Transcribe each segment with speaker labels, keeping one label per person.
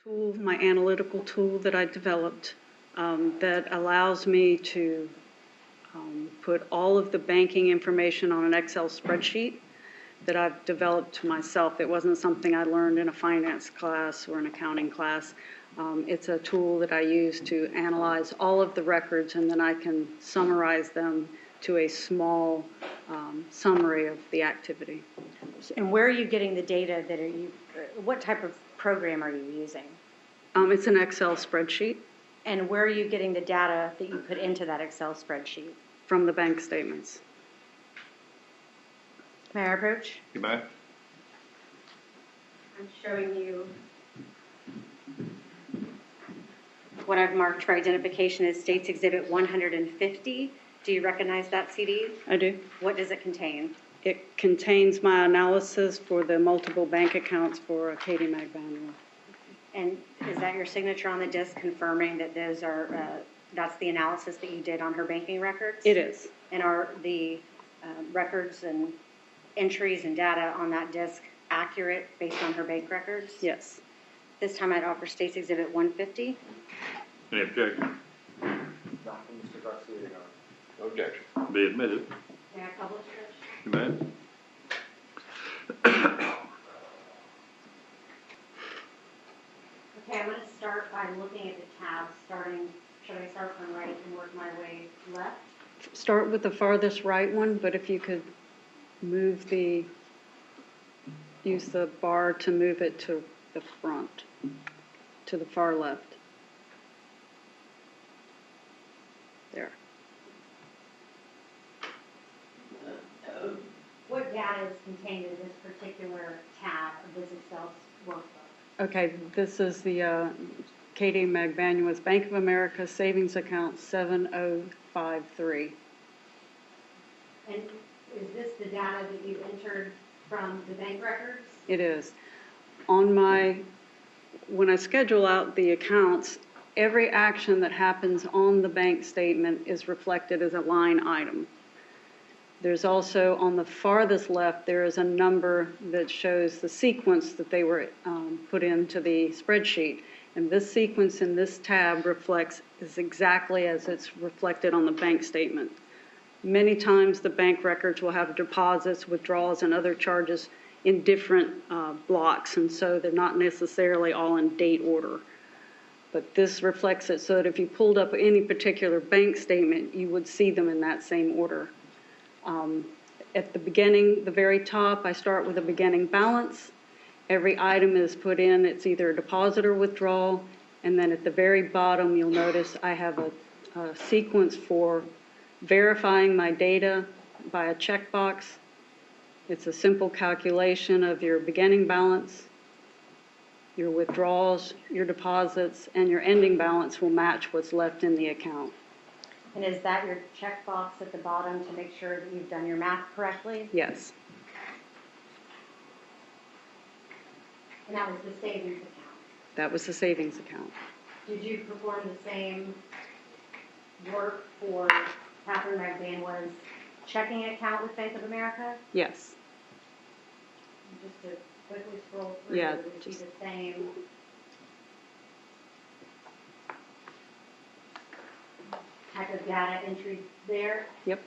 Speaker 1: tool, my analytical tool that I developed that allows me to put all of the banking information on an Excel spreadsheet that I've developed myself. It wasn't something I learned in a finance class or an accounting class. It's a tool that I use to analyze all of the records, and then I can summarize them to a small summary of the activity.
Speaker 2: And where are you getting the data that what type of program are you using?
Speaker 1: It's an Excel spreadsheet.
Speaker 2: And where are you getting the data that you put into that Excel spreadsheet?
Speaker 1: From the bank statements.
Speaker 2: May I approach?
Speaker 3: You may.
Speaker 2: I'm showing you what I've marked for identification as States Exhibit 150. Do you recognize that CD?
Speaker 1: I do.
Speaker 2: What does it contain?
Speaker 1: It contains my analysis for the multiple bank accounts for Katie McBanua.
Speaker 2: And is that your signature on the disc confirming that those are, that's the analysis that you did on her banking records?
Speaker 1: It is.
Speaker 2: And are the records and entries and data on that disc accurate based on her bank records?
Speaker 1: Yes.
Speaker 2: This time I'd offer States Exhibit 150.
Speaker 3: Any objection?
Speaker 4: Not from Mr. Garcia, Your Honor.
Speaker 3: No objection. Be admitted.
Speaker 2: May I publish this?
Speaker 3: You may.
Speaker 2: Okay, I'm going to start by looking at the tabs, should I start from right and work my way left?
Speaker 1: Start with the farthest right one, but if you could use the bar to move it to the front, to the far left. There.
Speaker 2: What data is contained in this particular tab of this Excel workbook?
Speaker 1: Okay, this is the Katie McBanua's Bank of America savings account 7053.
Speaker 2: And is this the data that you've entered from the bank records?
Speaker 1: It is. When I schedule out the accounts, every action that happens on the bank statement is reflected as a line item. There's also, on the farthest left, there is a number that shows the sequence that they were put into the spreadsheet. And this sequence in this tab is exactly as it's reflected on the bank statement. Many times the bank records will have deposits, withdrawals, and other charges in different blocks, and so they're not necessarily all in date order. But this reflects it so that if you pulled up any particular bank statement, you would see them in that same order. At the beginning, the very top, I start with a beginning balance. Every item is put in, it's either a deposit or withdrawal, and then at the very bottom, you'll notice I have a sequence for verifying my data by a checkbox. It's a simple calculation of your beginning balance, your withdrawals, your deposits, and your ending balance will match what's left in the account.
Speaker 2: And is that your checkbox at the bottom to make sure that you've done your math correctly?
Speaker 1: Yes.
Speaker 2: And that was the savings account?
Speaker 1: That was the savings account.
Speaker 2: Did you perform the same work for Catherine McBanua's checking account with Bank of America?
Speaker 1: Yes.
Speaker 2: Just to quickly scroll through,
Speaker 1: Yeah,
Speaker 2: would it be the same type of data entry there?
Speaker 1: Yep.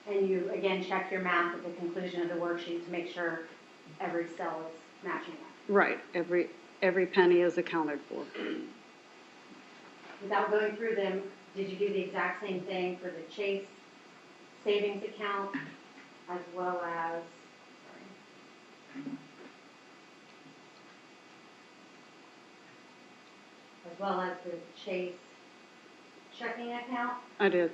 Speaker 2: And you, again, check your math at the conclusion of the worksheet to make sure every cell is matching up.
Speaker 1: Right. Every penny is accounted for.
Speaker 2: Without going through them, did you do the exact same thing for the Chase savings account as well as, the Chase checking account?
Speaker 1: I did.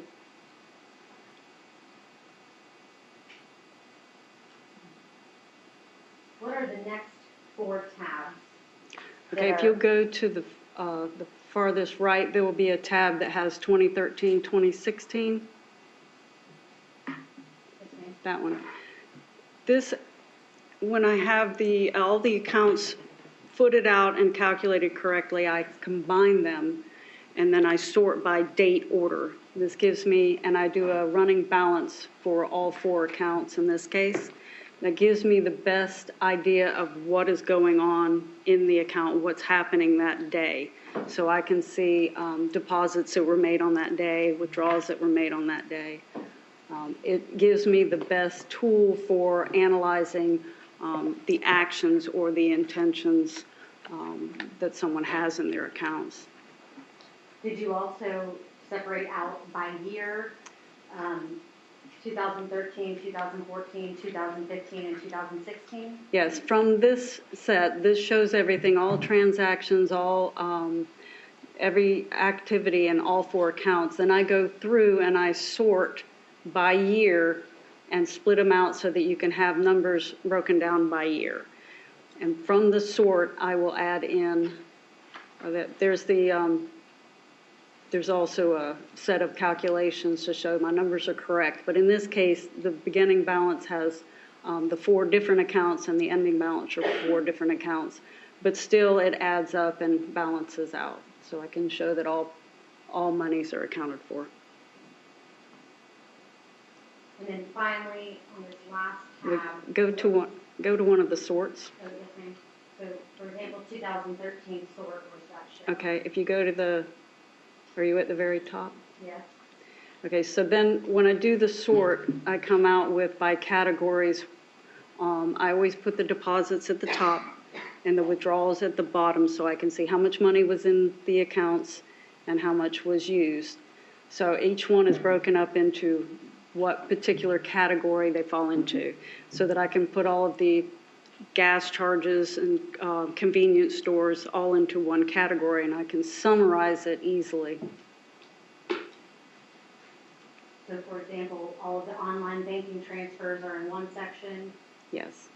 Speaker 2: What are the next 4 tabs?
Speaker 1: Okay, if you'll go to the farthest right, there will be a tab that has 2013, 2016. that one. This, when I have all the accounts footed out and calculated correctly, I combine them, and then I sort by date order. This gives me, and I do a running balance for all 4 accounts in this case. That gives me the best idea of what is going on in the account, what's happening that day. So I can see deposits that were made on that day, withdrawals that were made on that day. It gives me the best tool for analyzing the actions or the intentions that someone has in their accounts.
Speaker 2: Did you also separate out by year, 2013, 2014, 2015, and 2016?
Speaker 1: Yes, from this set, this shows everything, all transactions, all every activity in all 4 accounts. Then I go through and I sort by year and split them out so that you can have numbers broken down by year. And from the sort, I will add in, there's also a set of calculations to show my numbers are correct. But in this case, the beginning balance has the 4 different accounts and the ending balance are 4 different accounts. But still, it adds up and balances out. So I can show that all monies are accounted for.
Speaker 2: And then finally, on this last
Speaker 1: We
Speaker 2: tab.
Speaker 1: go to one of the sorts.
Speaker 2: Oh, yes, ma'am. So, for example, 2013 sort, where's that show?
Speaker 1: Okay, if you go to are you at the very top?
Speaker 2: Yes.
Speaker 1: Okay, so then when I do the sort, I come out with by categories. I always put the deposits at the top and the withdrawals at the bottom so I can see how much money was in the accounts and how much was used. So each one is broken up into what particular category they fall into so that I can put all of the gas charges and convenience stores all into one category and I can summarize it easily.
Speaker 2: So, for example, all of the online banking transfers are in one section.
Speaker 1: Yes.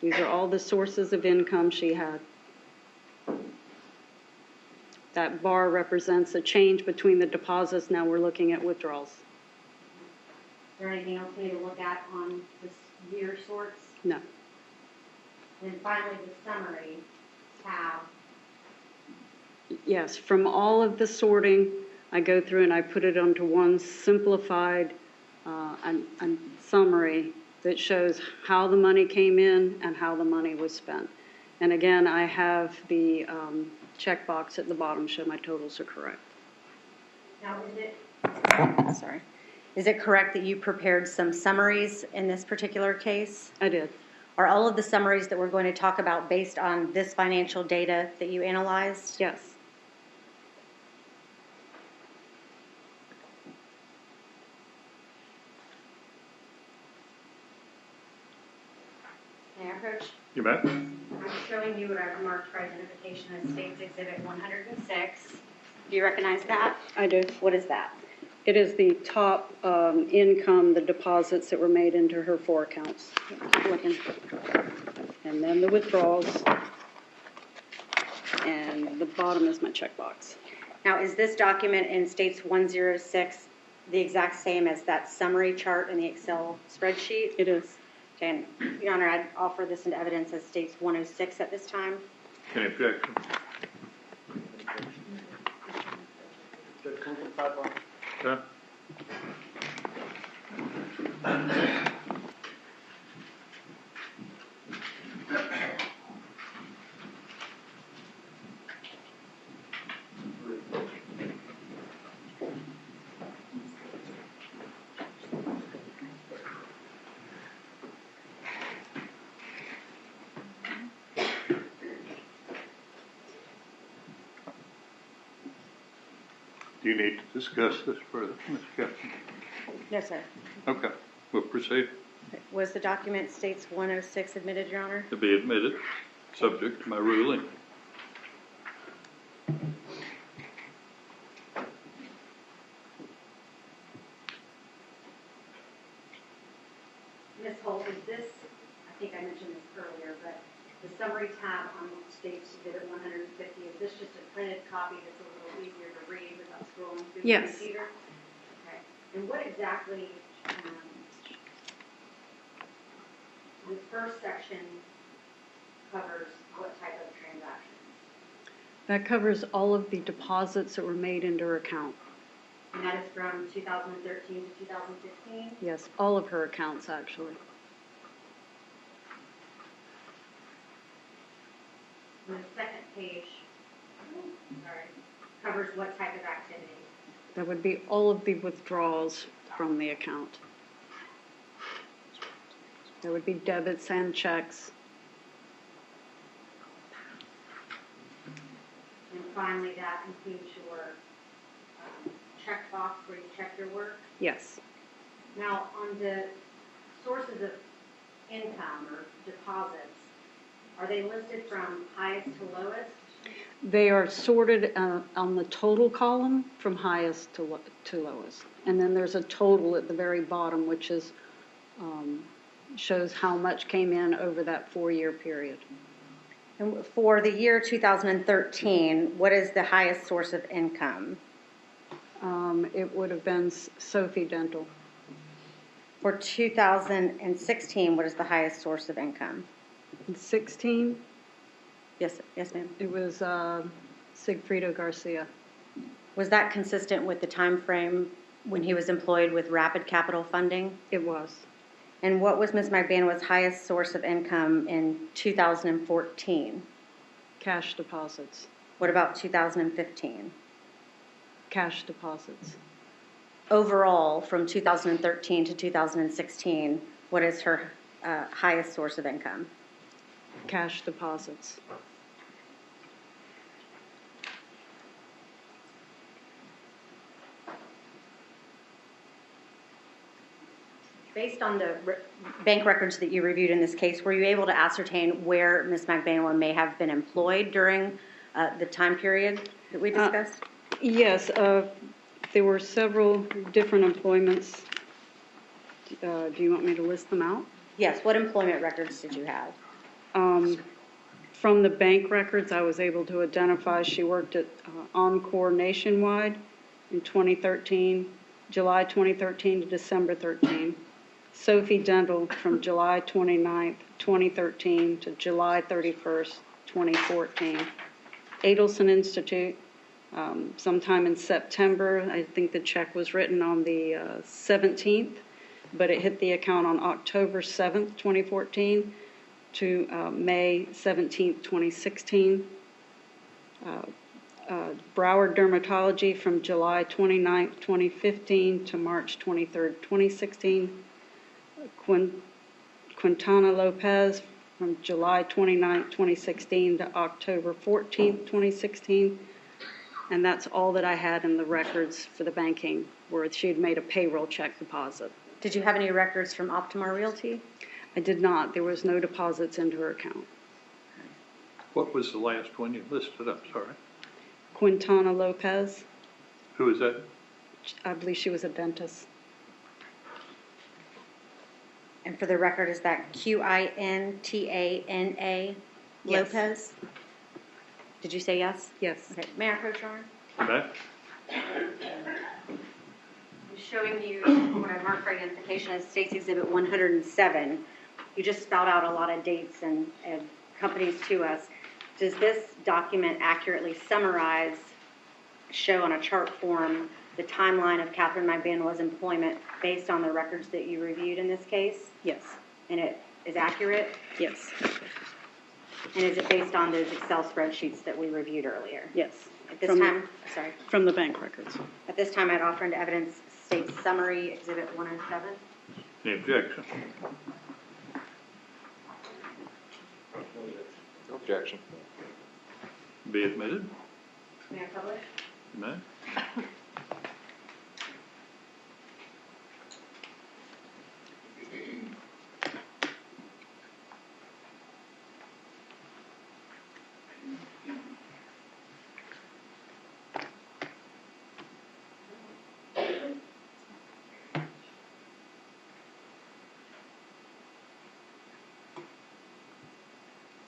Speaker 1: These are all the sources of income she had. That bar represents a change between the deposits. Now we're looking at withdrawals.
Speaker 2: Is there anything else we need to look at on this year sorts?
Speaker 1: No.
Speaker 2: And then finally, the summary tab.
Speaker 1: Yes, from all of the sorting, I go through and I put it onto one simplified summary that shows how the money came in and how the money was spent. And again, I have the checkbox at the bottom show my totals are correct.
Speaker 2: Now,
Speaker 5: Is it correct that you prepared some summaries in this particular case?
Speaker 1: I did.
Speaker 5: Are all of the summaries that we're going to talk about based on this financial data that you analyzed?
Speaker 1: Yes.
Speaker 2: May I approach?
Speaker 3: You bet.
Speaker 2: I'm showing you what I've marked for identification as States Exhibit 106. Do you recognize that?
Speaker 1: I do.
Speaker 5: What is that?
Speaker 1: It is the top income, the deposits that were made into her 4 accounts. Looking. And then the withdrawals. And the bottom is my checkbox.
Speaker 5: Now, is this document in States 106 the exact same as that summary chart in the Excel spreadsheet?
Speaker 1: It is.
Speaker 5: Okay, and, Your Honor, I'd offer this into evidence as States 106 at this time.
Speaker 3: Any objection?
Speaker 4: Judge, can we get sidebar?
Speaker 3: Okay. Do you need to discuss this further, Ms. Captain?
Speaker 5: No, sir.
Speaker 3: Okay, we'll proceed
Speaker 5: Was the document States 106 admitted, Your Honor?
Speaker 3: to be admitted, subject to my ruling.
Speaker 2: Ms. Holt, is this, I think I mentioned this earlier, but the summary tab on States Exhibit 150, is this just a printed copy that's a little easier to read without scrolling through
Speaker 1: Yes.
Speaker 2: the computer? Okay. And what exactly, the first section covers what type of transaction?
Speaker 1: That covers all of the deposits that were made into her account.
Speaker 2: And that is from 2013 to 2016?
Speaker 1: Yes, all of her accounts, actually.
Speaker 2: And the second page, covers what type of activity?
Speaker 1: That would be all of the withdrawals from the account. There would be debits and checks.
Speaker 2: And finally, that includes your check box where you check your work?
Speaker 1: Yes.
Speaker 2: Now, on the sources of income or deposits, are they listed from highest to lowest?
Speaker 1: They are sorted on the total column from highest to lowest. And then there's a total at the very bottom, which is shows how much came in over that 4-year period.
Speaker 5: And for the year 2013, what is the highest source of income?
Speaker 1: It would have been Sophie Dental.
Speaker 5: For 2016, what is the highest source of income?
Speaker 1: In 16,
Speaker 5: Yes, ma'am.
Speaker 1: it was Sigfrido Garcia.
Speaker 5: Was that consistent with the time frame when he was employed with Rapid Capital Funding?
Speaker 1: It was.
Speaker 5: And what was Ms. Magbanwa's highest source of income in 2014?
Speaker 1: Cash deposits.
Speaker 5: What about 2015?
Speaker 1: Cash deposits.
Speaker 5: Overall, from 2013 to 2016, what is her highest source of income?
Speaker 1: Cash deposits.
Speaker 5: Based on the bank records that you reviewed in this case, were you able to ascertain where Ms. Magbanwa may have been employed during the time period that we discussed?
Speaker 1: Yes, there were several different employments. Do you want me to list them out?
Speaker 5: Yes. What employment records did you have?
Speaker 1: From the bank records, I was able to identify she worked at Encore Nationwide in 2013, July 2013 to December 13. Sophie Dental from July 29th, 2013 to July 31st, 2014. Adelson Institute, sometime in September. I think the check was written on the 17th, but it hit the account on October 7th, 2014 to May 17th, 2016. Broward Dermatology from July 29th, 2015 to March 23rd, 2016. Quintana Lopez from July 29th, 2016 to October 14th, 2016. And that's all that I had in the records for the banking, where she had made a payroll check deposit.
Speaker 5: Did you have any records from Optimar Realty?
Speaker 1: I did not. There was no deposits into her account.
Speaker 3: What was the last one you listed? I'm sorry.
Speaker 1: Quintana Lopez,
Speaker 3: Who is that?
Speaker 1: I believe she was a dentist.
Speaker 5: And for the record, is that Quintana
Speaker 1: Yes.
Speaker 5: Lopez? Did you say yes?
Speaker 1: Yes.
Speaker 5: Okay. May I approach, Your Honor?
Speaker 3: Back?
Speaker 5: I'm showing you what I marked for identification as State's Exhibit 107. You just spelled out a lot of dates and companies to us. Does this document accurately summarize, show on a chart form, the timeline of Catherine Magbanwa's employment based on the records that you reviewed in this case?
Speaker 1: Yes.
Speaker 5: And it is accurate?
Speaker 1: Yes.
Speaker 5: And is it based on those Excel spreadsheets that we reviewed earlier?
Speaker 1: Yes.
Speaker 5: At this time, sorry.
Speaker 1: From the bank records.
Speaker 5: At this time, I'd offer into evidence State's Summary Exhibit 107.
Speaker 3: Any objection?
Speaker 6: No objection.
Speaker 3: Be admitted?
Speaker 2: May I publish?
Speaker 3: No?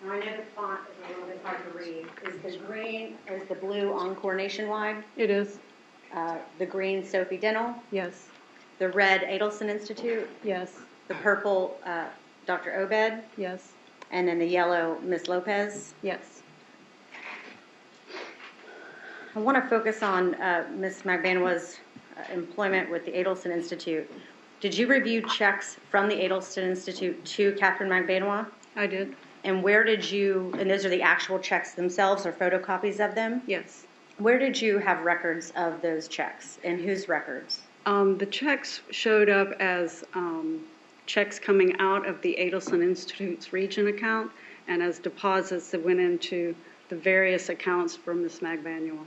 Speaker 5: Now, I know the font is a little bit hard to read. Is the green, or is the blue Encore Nationwide?
Speaker 1: It is.
Speaker 5: The green Sophie Dental?
Speaker 1: Yes.
Speaker 5: The red Adelson Institute,
Speaker 1: Yes,
Speaker 5: the purple Dr. Obed,
Speaker 1: yes,
Speaker 5: and then the yellow Ms. Lopez.
Speaker 1: yes.
Speaker 5: I want to focus on Ms. Magbanwa's employment with the Adelson Institute. Did you review checks from the Adelson Institute to Catherine Magbanwa?
Speaker 1: I did,
Speaker 5: And where did you, and those are the actual checks themselves or photocopies of them?
Speaker 1: yes.
Speaker 5: Where did you have records of those checks and whose records?
Speaker 1: The checks showed up as checks coming out of the Adelson Institute's region account and as deposits that went into the various accounts for Ms. Magbanua.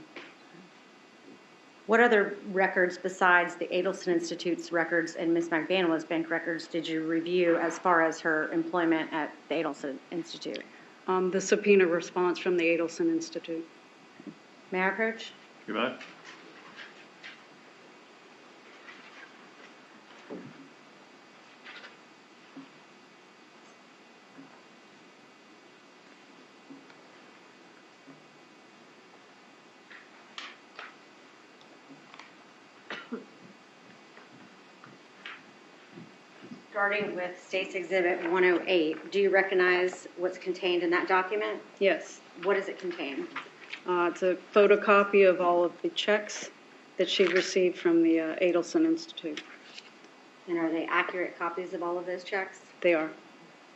Speaker 5: What other records besides the Adelson Institute's records and Ms. Magbanwa's bank records did you review as far as her employment at the Adelson Institute?
Speaker 1: The subpoena response from the Adelson Institute.
Speaker 5: May I approach?
Speaker 3: You mind?
Speaker 5: Starting with State's Exhibit 108, do you recognize what's contained in that document?
Speaker 1: Yes.
Speaker 5: What does it contain?
Speaker 1: It's a photocopy of all of the checks that she received from the Adelson Institute.
Speaker 5: And are they accurate copies of all of those checks?
Speaker 1: They are.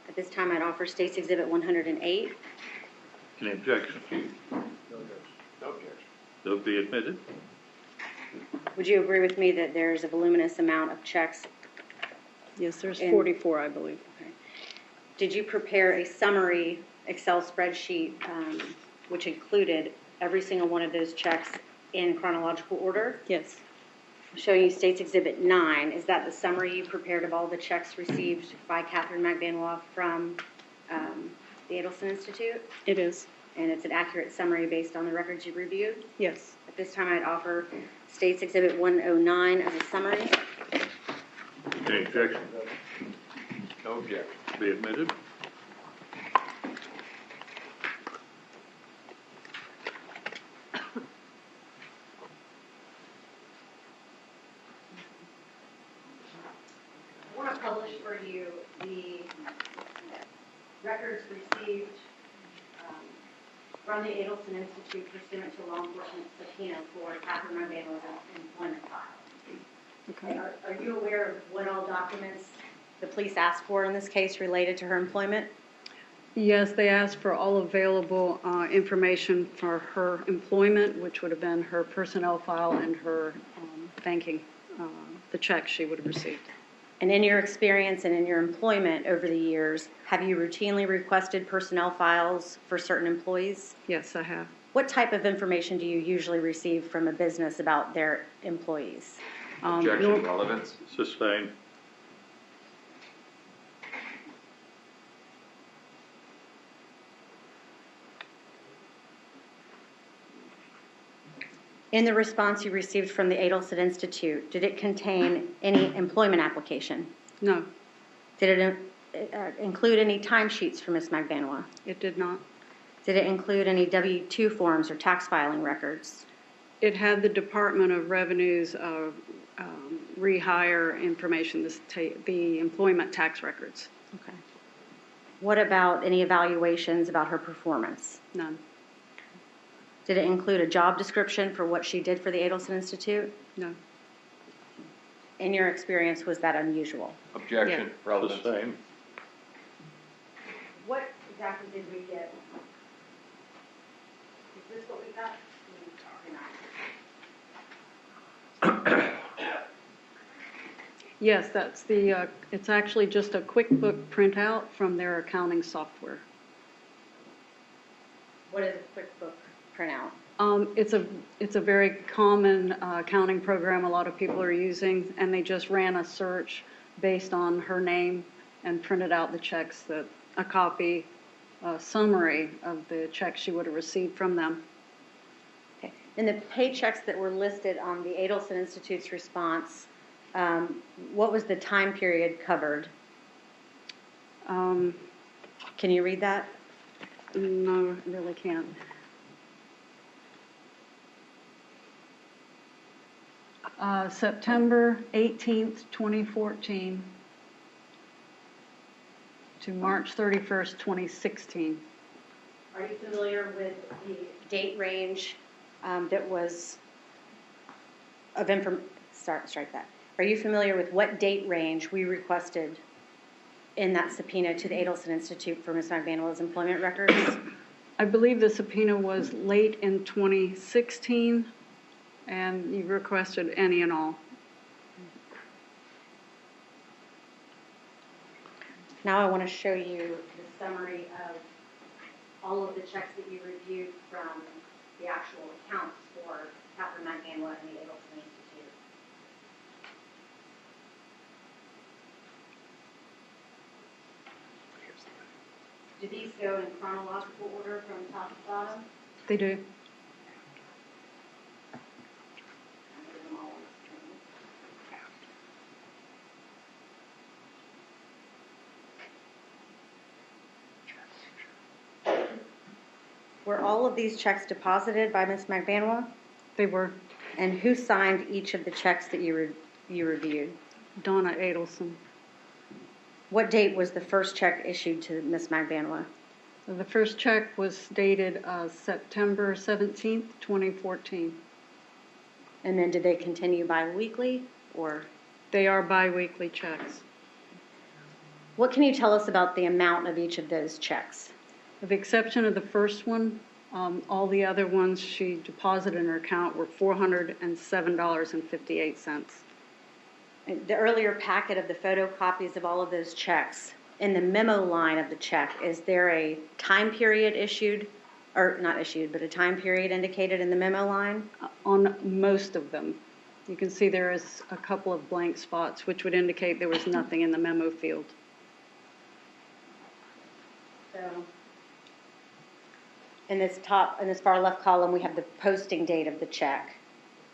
Speaker 5: At this time, I'd offer State's Exhibit 108.
Speaker 3: Any objection?
Speaker 4: No objection.
Speaker 3: They'll be admitted.
Speaker 5: Would you agree with me that there's a voluminous amount of checks?
Speaker 1: Yes, there's
Speaker 5: And-
Speaker 1: 44, I believe.
Speaker 5: Okay. Did you prepare a summary Excel spreadsheet which included every single one of those checks in chronological order?
Speaker 1: Yes.
Speaker 5: Showing you State's Exhibit 9, is that the summary you prepared of all the checks received by Catherine Magbanwa from the Adelson Institute?
Speaker 1: It is.
Speaker 5: And it's an accurate summary based on the records you reviewed?
Speaker 1: Yes.
Speaker 5: At this time, I'd offer State's Exhibit 109 as a summary.
Speaker 3: Any objection?
Speaker 4: No objection.
Speaker 3: Be admitted.
Speaker 5: I want to publish for you the records received from the Adelson Institute pursuant to law enforcement subpoena for Catherine Magbanwa's employment file.
Speaker 1: Okay.
Speaker 5: Are you aware of what all documents the police asked for in this case related to her employment?
Speaker 1: Yes, they asked for all available information for her employment, which would have been her personnel file and her banking, the checks she would have received.
Speaker 5: And in your experience and in your employment over the years, have you routinely requested personnel files for certain employees?
Speaker 1: Yes, I have.
Speaker 5: What type of information do you usually receive from a business about their employees?
Speaker 6: Objection, relevance.
Speaker 3: Sustained.
Speaker 5: In the response you received from the Adelson Institute, did it contain any employment application?
Speaker 1: No,
Speaker 5: Did it include any timesheets for Ms. Magbanwa?
Speaker 1: it did not.
Speaker 5: Did it include any W-2 forms or tax filing records?
Speaker 1: It had the Department of Revenue's rehire information, the employment tax records.
Speaker 5: Okay. What about any evaluations about her performance?
Speaker 1: None.
Speaker 5: Did it include a job description for what she did for the Adelson Institute?
Speaker 1: No.
Speaker 5: In your experience, was that unusual?
Speaker 6: Objection,
Speaker 1: Yeah.
Speaker 6: relevance.
Speaker 3: Sustained.
Speaker 5: What exactly did we get? Is this what we got?
Speaker 1: Yes, that's the, it's actually just a QuickBook printout from their accounting software.
Speaker 5: What is a QuickBook printout?
Speaker 1: It's a very common accounting program a lot of people are using, and they just ran a search based on her name and printed out the checks, a copy, summary of the checks she would have received from them.
Speaker 5: Okay. And the paychecks that were listed on the Adelson Institute's response, what was the time period covered?
Speaker 1: Um,
Speaker 5: Can you read that?
Speaker 1: No, I really can't. September 18th, 2014 to March 31st, 2016.
Speaker 5: Are you familiar with the date range that was of strike that. Are you familiar with what date range we requested in that subpoena to the Adelson Institute for Ms. McBanwell's employment records?
Speaker 1: I believe the subpoena was late in 2016, and you requested any and all.
Speaker 5: Now I want to show you the summary of all of the checks that you reviewed from the actual accounts for Catherine McBanwell and the Adelson Institute. Do these go in chronological order from top to bottom?
Speaker 1: They do.
Speaker 5: I'll get them all on the screen. Were all of these checks deposited by Ms. McBanwell?
Speaker 1: They were.
Speaker 5: And who signed each of the checks that you reviewed?
Speaker 1: Donna Adelson.
Speaker 5: What date was the first check issued to Ms. McBanwell?
Speaker 1: The first check was dated September 17th, 2014.
Speaker 5: And then did they continue bi-weekly or?
Speaker 1: They are biweekly checks.
Speaker 5: What can you tell us about the amount of each of those checks?
Speaker 1: With the exception of the first one, all the other ones she deposited in her account were $407.58.
Speaker 5: The earlier packet of the photocopies of all of those checks, in the memo line of the check, is there a time period issued, or not issued, but a time period indicated in the memo line?
Speaker 1: On most of them. You can see there is a couple of blank spots, which would indicate there was nothing in the memo field.
Speaker 5: So, in this far left column, we have the posting date of the check.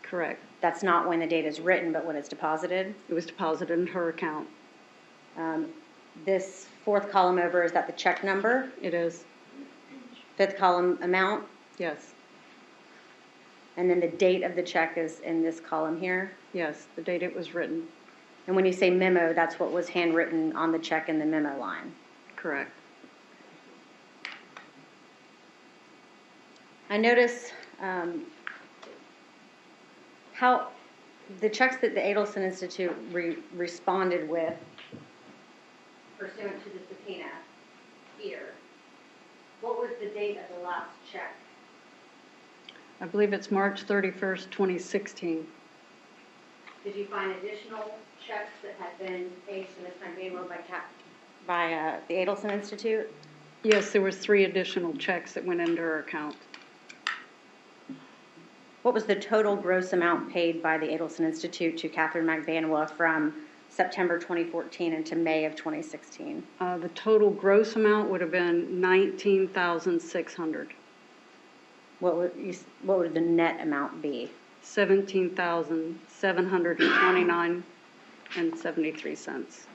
Speaker 1: Correct.
Speaker 5: That's not when the date is written, but when it's deposited.
Speaker 1: It was deposited in her account.
Speaker 5: This fourth column over, is that the check number?
Speaker 1: It is.
Speaker 5: Fifth column, amount?
Speaker 1: Yes.
Speaker 5: And then the date of the check is in this column here.
Speaker 1: Yes, the date it was written.
Speaker 5: And when you say memo, that's what was handwritten on the check in the memo line.
Speaker 1: Correct.
Speaker 5: I notice how the checks that the Adelson Institute responded with pursuant to the subpoena here. What was the date of the last check?
Speaker 1: I believe it's March 31st, 2016.
Speaker 5: Did you find additional checks that had been paid to Ms. McBanwell by the Adelson Institute?
Speaker 1: Yes, there were 3 additional checks that went into her account.
Speaker 5: What was the total gross amount paid by the Adelson Institute to Catherine McBanwell from September 2014 into May of 2016?
Speaker 1: The total gross amount would have been $19,600.
Speaker 5: What would the net amount be?
Speaker 1: $17,729.73.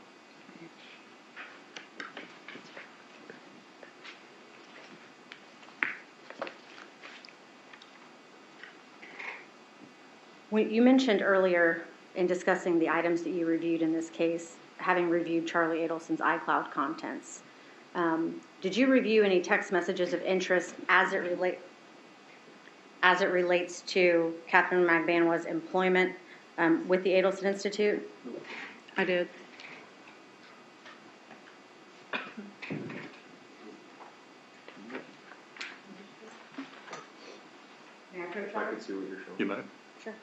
Speaker 5: You mentioned earlier in discussing the items that you reviewed in this case, having reviewed Charlie Adelson's iCloud contents. Did you review any text messages of interest as it relates to Catherine McBanwell's employment with the Adelson Institute?
Speaker 1: I did.
Speaker 5: May I approach
Speaker 6: I can see what you're showing.
Speaker 3: You may.
Speaker 5: Sure.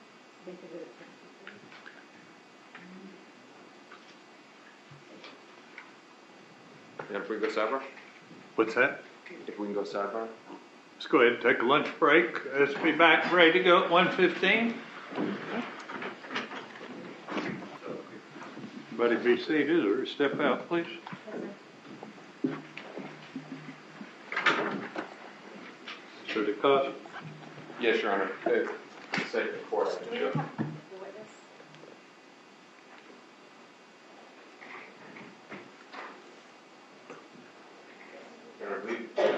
Speaker 6: Yeah, if we can go sidebar?
Speaker 3: What's that?
Speaker 6: If we can go sidebar?
Speaker 3: Let's go ahead and take a lunch break. Let's be back ready to go at 1:15. Everybody be seated or step out, please. So the cost,
Speaker 6: Yes, Your Honor. Say it before I can show. Your Honor,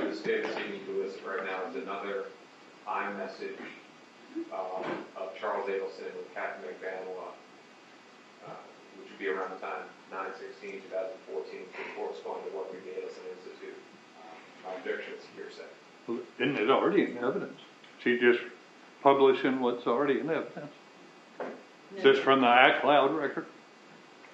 Speaker 6: the state of seeking to list right now is another iMessage of Charles Adelson with Captain McVanola, which would be around the time 9/16/2014, before it's going to work with the Adelson Institute. My objection is hearsay.
Speaker 3: Well, isn't it already in evidence? She just publishing what's already in evidence. Is this from the iCloud record?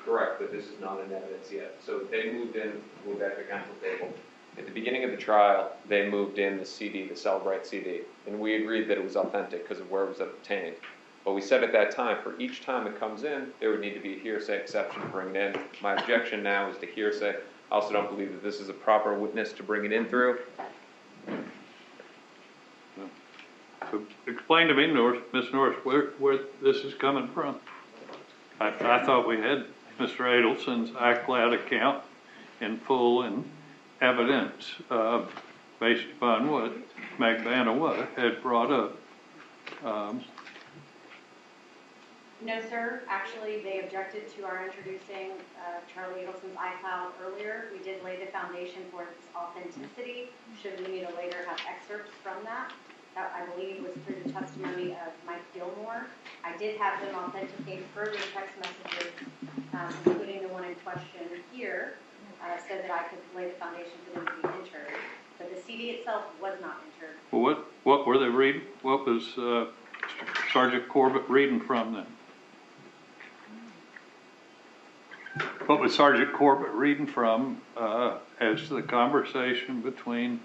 Speaker 6: Correct, but this is not in evidence yet. So they moved back to counsel table. At the beginning of the trial, they moved in the CD, the Celebrate CD, and we agreed that it was authentic because of where it was obtained. But we said at that time, for each time it comes in, there would need to be a hearsay exception to bring it in. My objection now is to hearsay. I also don't believe that this is a proper witness to bring it in through.
Speaker 3: So explain to me, Ms. Norris, where this is coming from. I thought we had Mr. Adelson's iCloud account in full and evidence based upon what McVanola had brought up.
Speaker 5: No, sir. Actually, they objected to our introducing Charlie Adelson's iCloud earlier. We did lay the foundation for its authenticity. Should we need to later have excerpts from that? That, I believe, was through the testimony of Mike Gilmore. I did have them authenticate further text messages, including the one in question here, so that I could lay the foundation for them to be entered. But the CD itself was not entered.
Speaker 3: Well, what were they reading? What was Sergeant Corbett reading from them? What was Sergeant Corbett reading from as the conversation between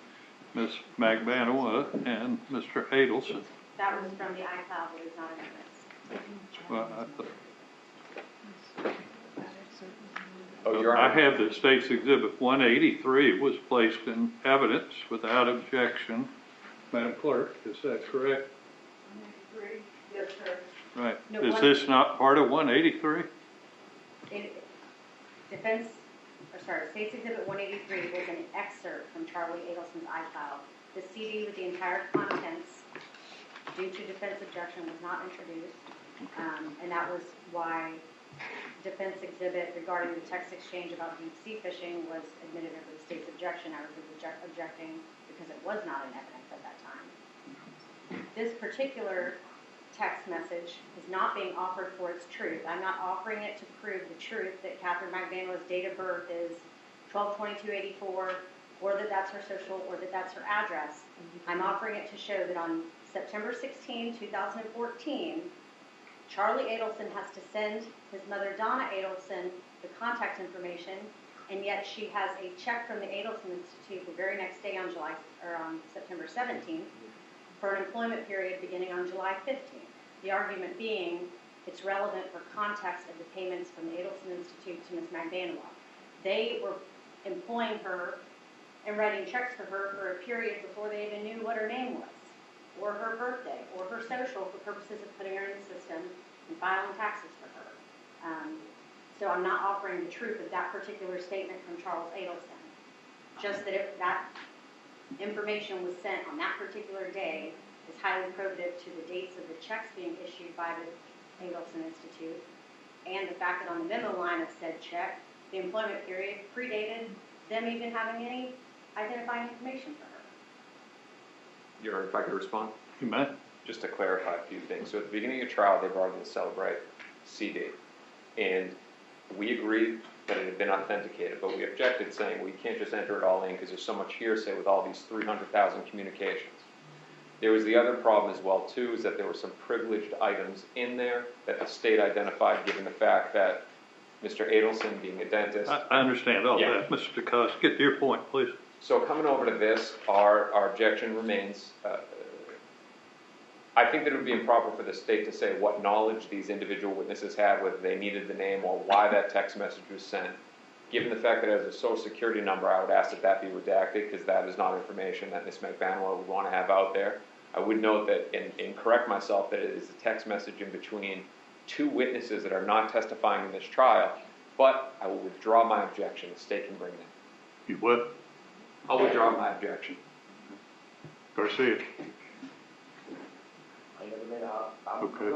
Speaker 3: Ms. McVanola and Mr. Adelson?
Speaker 5: That was from the iCloud, but it's not in evidence.
Speaker 3: Well,
Speaker 6: Oh,
Speaker 3: I have that State's Exhibit 183 was placed in evidence without objection. Madam Clerk, is that correct?
Speaker 2: 183? Yes, sir.
Speaker 3: Right.
Speaker 5: No,
Speaker 3: Is this not part of 183?
Speaker 5: State's Exhibit 183 was an excerpt from Charlie Adelson's iCloud. The CD with the entire contents, due to defense objection, was not introduced, and that was why defense exhibit regarding the text exchange about deep sea fishing was admitted under the state's objection. I was objecting because it was not in evidence at that time. This particular text message is not being offered for its truth. I'm not offering it to prove the truth that Catherine McVanola's date of birth is 12/22/84, or that that's her social, or that that's her address. I'm offering it to show that on September 16, 2014, Charlie Adelson has to send his mother, Donna Adelson, the contact information, and yet she has a check from the Adelson Institute the very next day on September 17th for an employment period beginning on July 15th. The argument being it's relevant for context of the payments from the Adelson Institute to Ms. McVanola. They were employing her and writing checks for her for a period before they even knew what her name was, or her birthday, or her social, for purposes of putting her in the system and filing taxes for her. So I'm not offering the truth of that particular statement from Charles Adelson. Just that that information was sent on that particular day is highly probative to the dates of the checks being issued by the Adelson Institute, and the fact that on the memo line of said check, the employment period predated them even having any identifying information for her.
Speaker 6: Your Honor, if I could respond?
Speaker 3: You may.
Speaker 6: Just to clarify a few things. So at the beginning of the trial, they brought in the Celebrate CD, and we agreed that it had been authenticated, but we objected, saying we can't just enter it all in because there's so much hearsay with all these 300,000 communications. There was the other problem as well, too, is that there were some privileged items in there that the state identified, given the fact that Mr. Adelson, being a dentist...
Speaker 3: I understand all
Speaker 6: Yeah.
Speaker 3: that. Mr. DeCoste, get to your point, please.
Speaker 6: So coming over to this, our objection remains. I think that it would be improper for the state to say what knowledge these individual witnesses had, whether they needed the name or why that text message was sent. Given the fact that it has a social security number, I would ask that that be redacted, because that is not information that Ms. McVanola would want to have out there. I would note that, and correct myself, that it is a text message in between two witnesses that are not testifying in this trial, but I will withdraw my objection. The state can bring that.
Speaker 3: You what?
Speaker 6: I'll withdraw my objection.
Speaker 3: Garcia.
Speaker 4: Okay.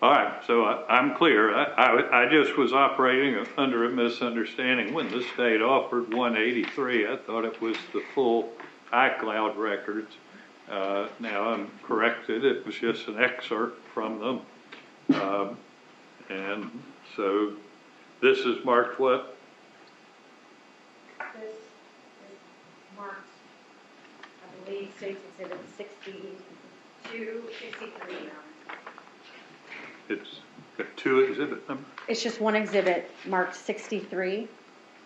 Speaker 3: All right, so I'm clear. I just was operating under a misunderstanding. When the state offered 183, I thought it was the full iCloud records. Now I'm corrected, it was just an excerpt from them. And so this is marked what?
Speaker 2: This is marked, I believe, State's Exhibit 62, 63 now.
Speaker 3: It's got 2 exhibit numbers?
Speaker 5: It's just one exhibit marked 63.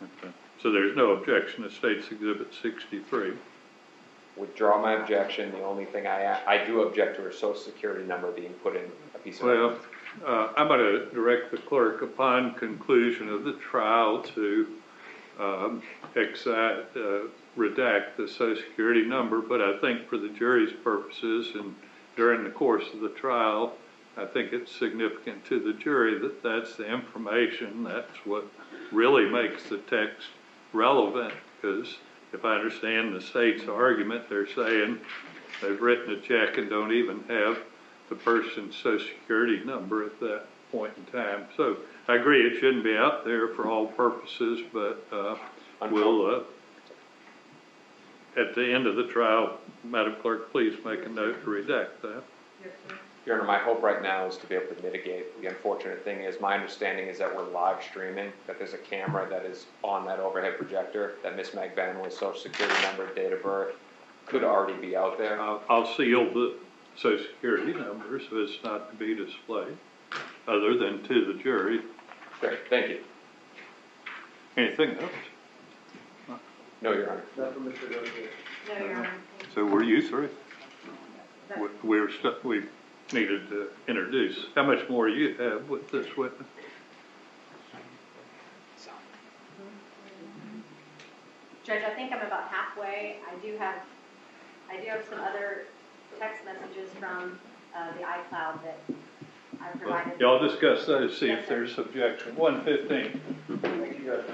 Speaker 3: Okay. So there's no objection to State's Exhibit 63.
Speaker 6: Withdraw my objection. The only thing I do object to her social security number being put in a piece of
Speaker 3: Well,
Speaker 6: evidence.
Speaker 3: I'm going to direct the clerk upon conclusion of the trial to redact the social security number, but I think for the jury's purposes and during the course of the trial, I think it's significant to the jury that that's the information, that's what really makes the text relevant, because if I understand the state's argument, they're saying they've written a check and don't even have the person's social security number at that point in time. So I agree it shouldn't be out there for all purposes, but we'll, at the end of the trial, Madam Clerk, please make a note to redact that.
Speaker 6: Your Honor, my hope right now is to be able to mitigate. The unfortunate thing is, my understanding is that we're live streaming, that there's a camera that is on that overhead projector, that Miss Magbanway's social security number, date of birth, could already be out there.
Speaker 3: I'll seal the social security number so it's not to be displayed, other than to the jury.
Speaker 6: Great, thank you.
Speaker 3: Anything else?
Speaker 6: No, Your Honor.
Speaker 4: Not from Mr. Garcia.
Speaker 2: No, Your Honor.
Speaker 3: So were you through? We needed to introduce. How much more you have with this witness?
Speaker 5: Judge, I think I'm about halfway. I do have some other text messages from the iCloud that I provided.
Speaker 3: Y'all discuss those, see if there's objection. 115.
Speaker 4: Thank you, guys.